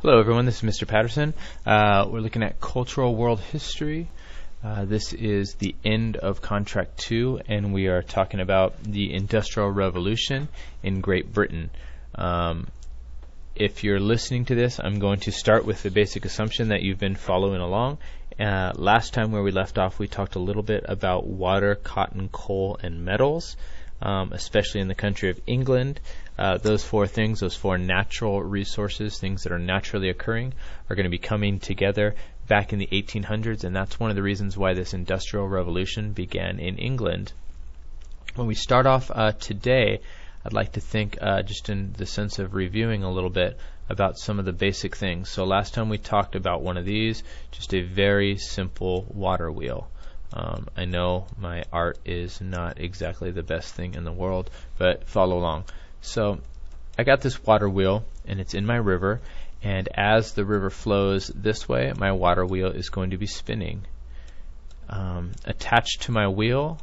Hello everyone, this is Mr. Patterson. We're looking at cultural world history. This is the end of contract 2, and we are talking about the Industrial Revolution in Great Britain. If you're listening to this, I'm going to start with the basic assumption that you've been following along. Last time where we left off, we talked a little bit about water, cotton, coal, and metals, especially in the country of England. Those four things, those four natural resources, things that are naturally occurring, are going to be coming together back in the 1800s, and that's one of the reasons why this Industrial Revolution began in England. When we start off today, I'd like to think just in the sense of reviewing a little bit about some of the basic things. So last time we talked about one of these, just a very simple water wheel. I know my art is not exactly the best thing in the world, but follow along. So I got this water wheel, and it's in my river, and as the river flows this way, my water wheel is going to be spinning. Attached to my wheel,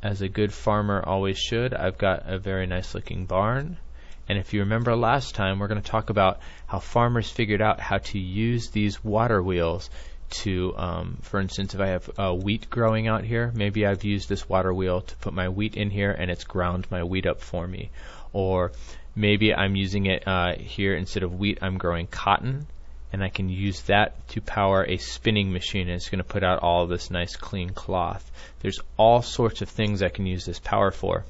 as a good farmer always should, I've got a very nice looking barn. And if you remember last time, we're going to talk about how farmers figured out how to use these water wheels to, for instance, if I have wheat growing out here, maybe I've used this water wheel to put my wheat in here and it's ground my wheat up for me. Or maybe I'm using it here, instead of wheat, I'm growing cotton, and I can use that to power a spinning machine, and it's going to put out all of this nice clean cloth. There's all sorts of things I can use this power for.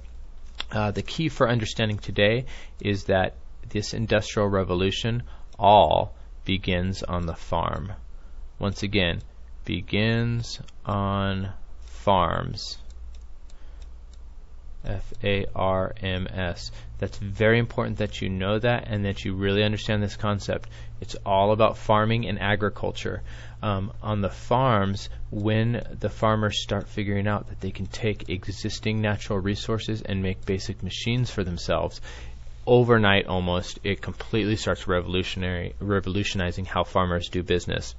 The key for understanding today is that this Industrial Revolution all begins on the farm. Once again, begins on farms. F-A-R-M-S. That's very important that you know that and that you really understand this concept. It's all about farming and agriculture. On the farms, when the farmers start figuring out that they can take existing natural resources and make basic machines for themselves, overnight almost, it completely starts revolutionizing how farmers do business.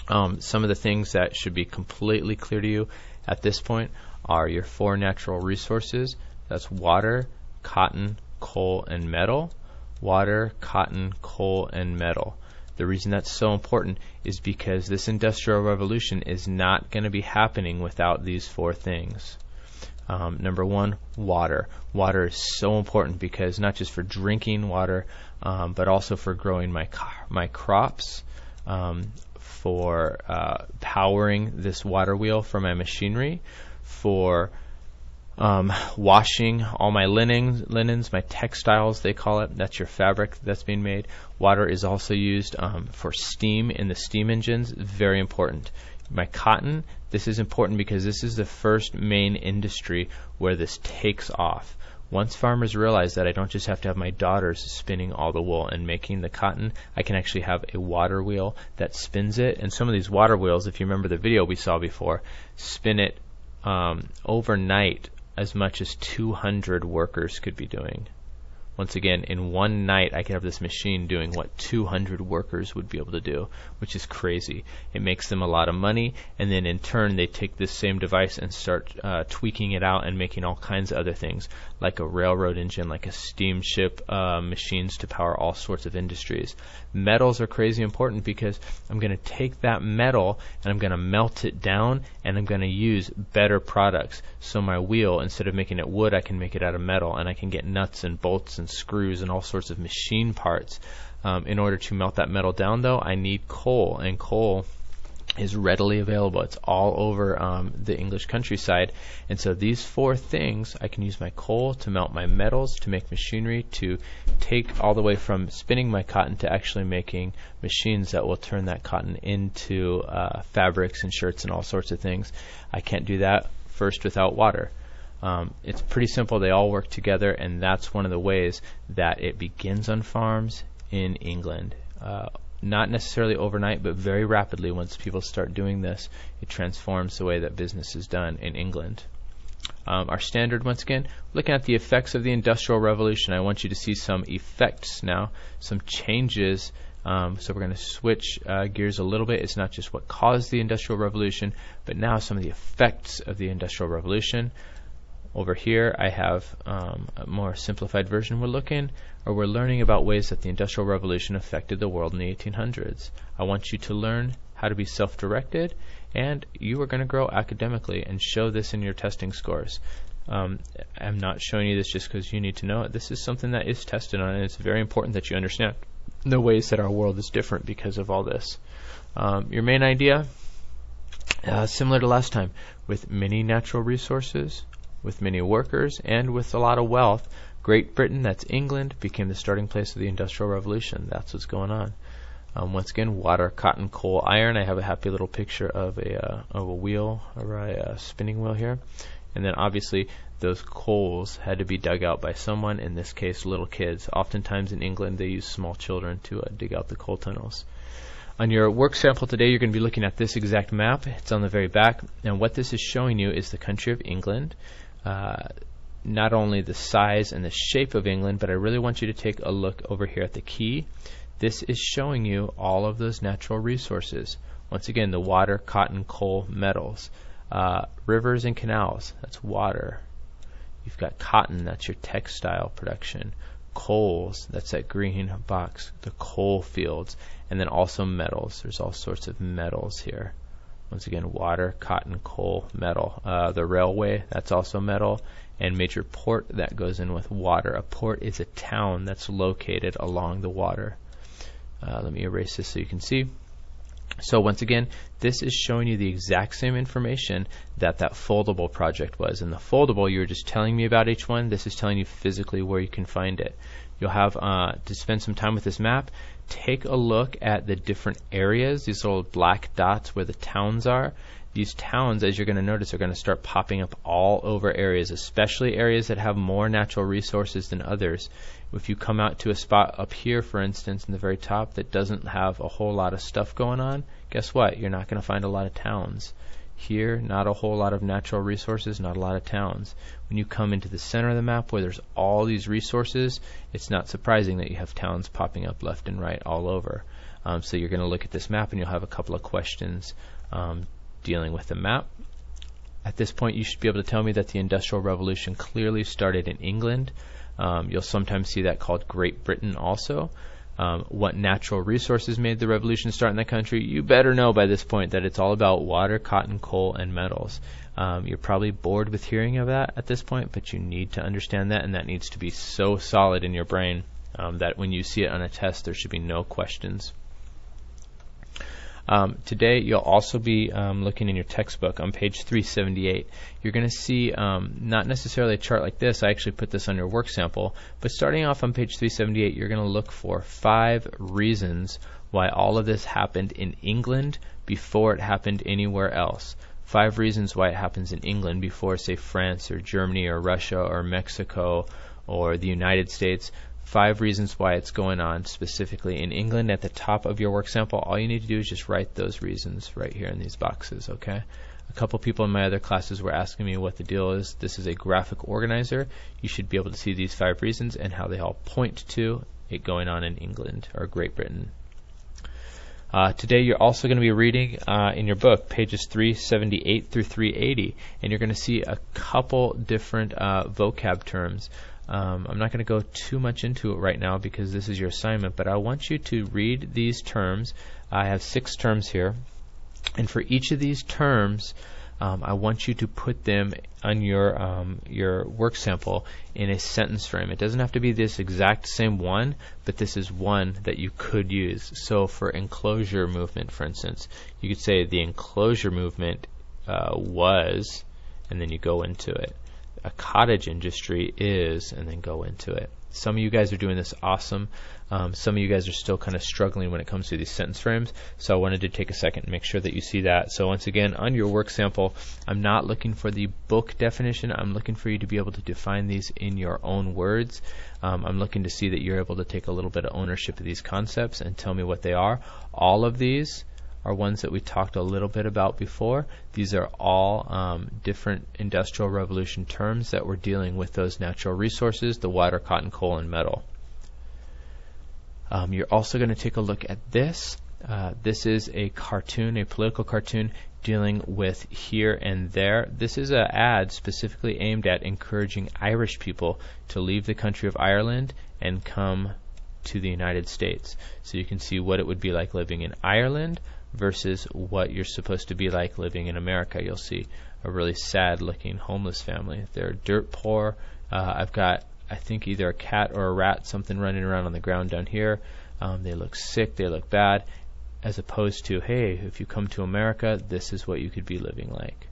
Some of the things that should be completely clear to you at this point are your four natural resources. That's water, cotton, coal, and metal. Water, cotton, coal, and metal. The reason that's so important is because this Industrial Revolution is not going to be happening without these four things. Number one, water. Water is so important because not just for drinking water, but also for growing my crops, for powering this water wheel for my machinery, for washing all my linens, my textiles they call it. That's your fabric that's being made. Water is also used for steam in the steam engines. Very important. My cotton, this is important because this is the first main industry where this takes off. Once farmers realize that I don't just have to have my daughters spinning all the wool and making the cotton, I can actually have a water wheel that spins it. And some of these water wheels, if you remember the video we saw before, spin it overnight as much as 200 workers could be doing. Once again, in one night I could have this machine doing what 200 workers would be able to do, which is crazy. It makes them a lot of money, and then in turn they take this same device and start tweaking it out and making all kinds of other things, like a railroad engine, like a steamship, machines to power all sorts of industries. Metals are crazy important because I'm going to take that metal and I'm going to melt it down and I'm going to use better products. So my wheel, instead of making it wood, I can make it out of metal, and I can get nuts and bolts and screws and all sorts of machine parts. In order to melt that metal down, though, I need coal, and coal is readily available. It's all over the English countryside. And so these four things, I can use my coal to melt my metals, to make machinery, to take all the way from spinning my cotton to actually making machines that will turn that cotton into fabrics and shirts and all sorts of things. I can't do that first without water. It's pretty simple. They all work together, and that's one of the ways that it begins on farms in England. Not necessarily overnight, but very rapidly. Once people start doing this, it transforms the way that business is done in England. Our standard, once again, looking at the effects of the Industrial Revolution. I want you to see some effects now, some changes. So we're going to switch gears a little bit. It's not just what caused the Industrial Revolution, but now some of the effects of the Industrial Revolution. Over here I have a more simplified version we're looking. or we're learning about ways that the Industrial Revolution affected the world in the 1800s. I want you to learn how to be self-directed, and you are going to grow academically and show this in your testing scores. I'm not showing you this just because you need to know it. This is something that is tested on, and it's very important that you understand the ways that our world is different because of all this. Your main idea, similar to last time, with many natural resources, with many workers, and with a lot of wealth, Great Britain, that's England, became the starting place of the Industrial Revolution. That's what's going on. Once again, water, cotton, coal, iron. I have a happy little picture of a wheel, or a spinning wheel here. And then obviously those coals had to be dug out by someone, in this case little kids. Oftentimes in England they use small children to dig out the coal tunnels. On your work sample today, you're going to be looking at this exact map. It's on the very back. And what this is showing you is the country of England. Not only the size and the shape of England, but I really want you to take a look over here at the key. This is showing you all of those natural resources. Once again, the water, cotton, coal, metals. Rivers and canals, that's water. You've got cotton, that's your textile production. Coals, that's that green box, the coal fields. And then also metals. There's all sorts of metals here. Once again, water, cotton, coal, metal. The railway, that's also metal. And major port, that goes in with water. A port is a town that's located along the water. Let me erase this so you can see. So once again, this is showing you the exact same information that foldable project was. In the foldable, you were just telling me about each one. This is telling you physically where you can find it. You'll have to spend some time with this map. Take a look at the different areas, these little black dots where the towns are. These towns, as you're going to notice, are going to start popping up all over areas, especially areas that have more natural resources than others. If you come out to a spot up here, for instance, in the very top that doesn't have a whole lot of stuff going on, guess what? You're not going to find a lot of towns. Here, not a whole lot of natural resources, not a lot of towns. When you come into the center of the map where there's all these resources, it's not surprising that you have towns popping up left and right all over. So you're going to look at this map and you'll have a couple of questions dealing with the map. At this point, you should be able to tell me that the Industrial Revolution clearly started in England. You'll sometimes see that called Great Britain also. What natural resources made the revolution start in that country? You better know by this point that it's all about water, cotton, coal, and metals. You're probably bored with hearing of that at this point, but you need to understand that, and that needs to be so solid in your brain that when you see it on a test, there should be no questions. Today, you'll also be looking in your textbook on page 378. You're going to see not necessarily a chart like this. I actually put this on your work sample. But starting off on page 378, you're going to look for 5 reasons why all of this happened in England before it happened anywhere else. 5 reasons why it happens in England before, say, France or Germany or Russia or Mexico or the United States. 5 reasons why it's going on specifically in England at the top of your work sample. All you need to do is just write those reasons right here in these boxes, okay? A couple people in my other classes were asking me what the deal is. This is a graphic organizer. You should be able to see these 5 reasons and how they all point to it going on in England or Great Britain. Today you're also going to be reading in your book pages 378 through 380, and you're going to see a couple different vocab terms. I'm not going to go too much into it right now because this is your assignment, but I want you to read these terms. I have 6 terms here, and for each of these terms, I want you to put them on your work sample in a sentence frame. It doesn't have to be this exact same one, but this is one that you could use. So for enclosure movement, for instance, you could say the enclosure movement was, and then you go into it. A cottage industry is, and then go into it. Some of you guys are doing this awesome. Some of you guys are still kind of struggling when it comes to these sentence frames, so I wanted to take a second and make sure that you see that. So once again, on your work sample, I'm not looking for the book definition. I'm looking for you to be able to define these in your own words. I'm looking to see that you're able to take a little bit of ownership of these concepts and tell me what they are. All of these are ones that we talked a little bit about before. These are all different Industrial Revolution terms that we're dealing with those natural resources, the water, cotton, coal, and metal. You're also going to take a look at this. This is a cartoon, a political cartoon dealing with here and there. This is an ad specifically aimed at encouraging Irish people to leave the country of Ireland and come to the United States. So you can see what it would be like living in Ireland versus what you're supposed to be like living in America. You'll see a really sad looking homeless family. They're dirt poor. I've got, I think, either a cat or a rat, something running around on the ground down here. They look sick, they look bad, as opposed to, hey, if you come to America, this is what you could be living like.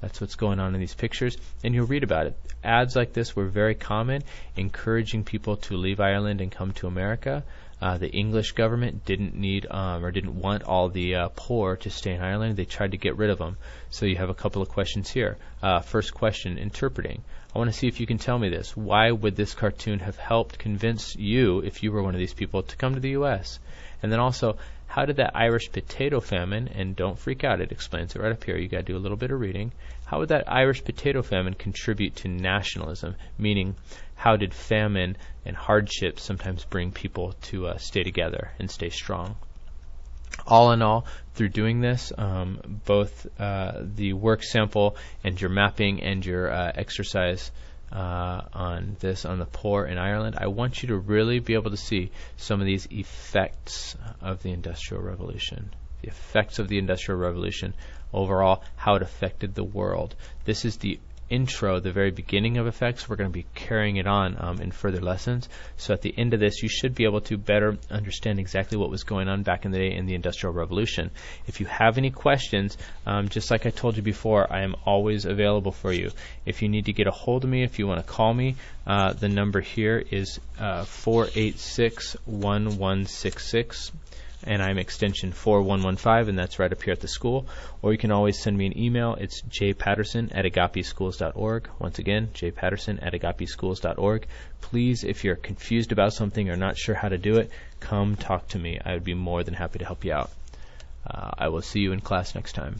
That's what's going on in these pictures, and you'll read about it. Ads like this were very common, encouraging people to leave Ireland and come to America. The English government didn't need or didn't want all the poor to stay in Ireland. They tried to get rid of them. So you have a couple of questions here. First question, interpreting. I want to see if you can tell me this. Why would this cartoon have helped convince you, if you were one of these people, to come to the U.S.? And then also, how did that Irish potato famine, and don't freak out, it explains it right up here, you got to do a little bit of reading, how would that Irish potato famine contribute to nationalism? Meaning, how did famine and hardship sometimes bring people to stay together and stay strong? All in all, through doing this, both the work sample and your mapping and your exercise on the poor in Ireland, I want you to really be able to see some of these effects of the Industrial Revolution. The effects of the Industrial Revolution overall, how it affected the world. This is the intro, the very beginning of effects. We're going to be carrying it on in further lessons. So at the end of this, you should be able to better understand exactly what was going on back in the day in the Industrial Revolution. If you have any questions, just like I told you before, I am always available for you. If you need to get a hold of me, if you want to call me, the number here is 486-1166. And I'm extension 4115, and that's right up here at the school. Or you can always send me an email. It's jpatterson@agapeschools.org. Once again, jpatterson@agapeschools.org. Please, if you're confused about something or not sure how to do it, come talk to me. I would be more than happy to help you out. I will see you in class next time.